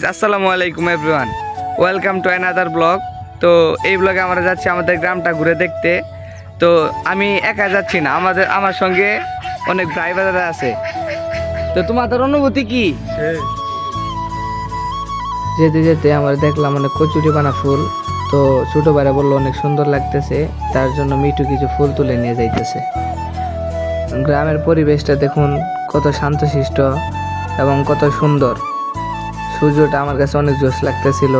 আসসালামু আলাইকুম everyone, welcome to another blog. তো এই ব্লগে আমরা যাচ্ছি আমাদের গ্রামটা ঘুরে দেখতে। তো আমি একা যাচ্ছি না, আমার সঙ্গে অনেক ভাই ব্রাদার আছে। তো তোমাদের অনুভূতি কি? যেতে যেতে আমরা দেখলাম অনেক কচুরি পানা ফুল। তো ছোটো ভাইরা বললো অনেক সুন্দর লাগতেছে, তার জন্য মিঠু কিছু ফুল তুলে নিয়ে যাইতেছে। গ্রামের পরিবেশটা দেখুন, কত শান্তশিষ্ট এবং কত সুন্দর। সূর্যটা আমার কাছে অনেক জোশ লাগতেছিল।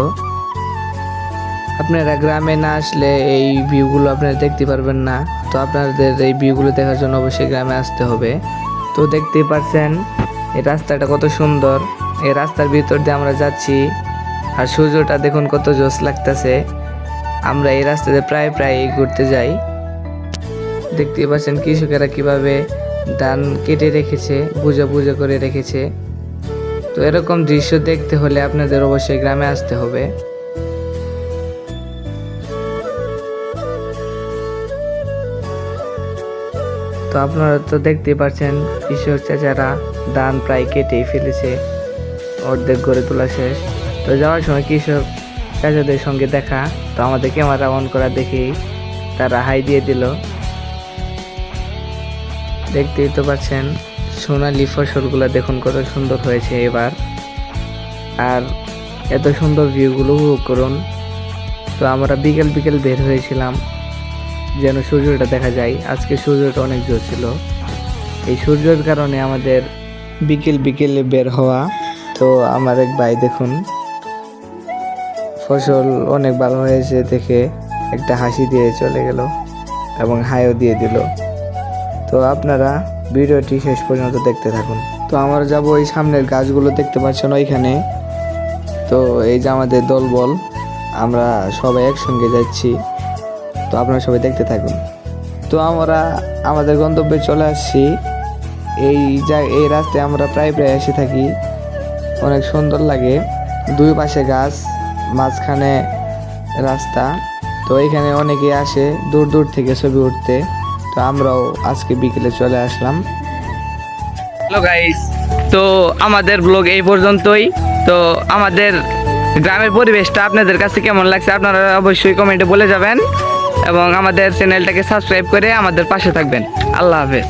আপনারা গ্রামে না আসলে এই ভিউগুলো আপনারা দেখতে পারবেন না। তো আপনাদের এই ভিউগুলো দেখার জন্য অবশ্যই গ্রামে আসতে হবে। তো দেখতেই পাচ্ছেন এই রাস্তাটা কত সুন্দর। এই রাস্তার ভিতর দিয়ে আমরা যাচ্ছি, আর সূর্যটা দেখুন কত জোশ লাগতেছে। আমরা এই রাস্তাতে প্রায় ঘুরতে যাই। দেখতেই পাচ্ছেন কৃষকেরা কিভাবে ধান কেটে রেখেছে, বুঝা করে রেখেছে। তো এরকম দৃশ্য দেখতে হলে আপনাদের অবশ্যই গ্রামে আসতে হবে। তো আপনারা তো দেখতেই পাচ্ছেন কৃষক চাচারা ধান প্রায় কেটেই ফেলেছে, অর্ধেক গড়ে তোলা শেষ। তো যাওয়ার সময় কৃষক চাচাদের সঙ্গে দেখা, তো আমাদের ক্যামেরা অন করা দেখেই তারা হাই দিয়ে দিল। দেখতেই তো পাচ্ছেন সোনালি ফসলগুলো দেখুন কত সুন্দর হয়েছে এবার। আর এত সুন্দর ভিউগুলো উপভোগ করুন। তো আমরা বিকেল বের হয়েছিলাম যেন সূর্যটা দেখা যায়। আজকে সূর্যটা অনেক জোর ছিল, এই সূর্যের কারণে আমাদের বিকেলে বের হওয়া। তো আমার এক ভাই দেখুন ফসল অনেক ভালো হয়েছে দেখে একটা হাসি দিয়ে চলে গেল এবং হাইও দিয়ে দিল। তো আপনারা ভিডিওটি শেষ পর্যন্ত দেখতে থাকুন। তো আমরা যাব ওই সামনের গাছগুলো দেখতে পাচ্ছেন ওইখানে। তো এই যে আমাদের দলবল, আমরা সবাই একসঙ্গে যাচ্ছি। তো আপনারা সবাই দেখতে থাকুন। তো আমরা আমাদের গন্তব্যে চলে আসছি। এই রাস্তায় আমরা প্রায় এসে থাকি, অনেক সুন্দর লাগে। দুই পাশে গাছ, মাঝখানে রাস্তা। তো এখানে অনেকে আসে দূর থেকে ছবি উঠতে। তো আমরাও আজকে বিকেলে চলে আসলাম। হ্যালো গাইস, তো আমাদের ব্লগ এই পর্যন্তই। তো আমাদের গ্রামের পরিবেশটা আপনাদের কাছে কেমন লাগছে আপনারা অবশ্যই কমেন্টে বলে যাবেন, এবং আমাদের চ্যানেলটাকে সাবস্ক্রাইব করে আমাদের পাশে থাকবেন। আল্লাহ হাফেজ।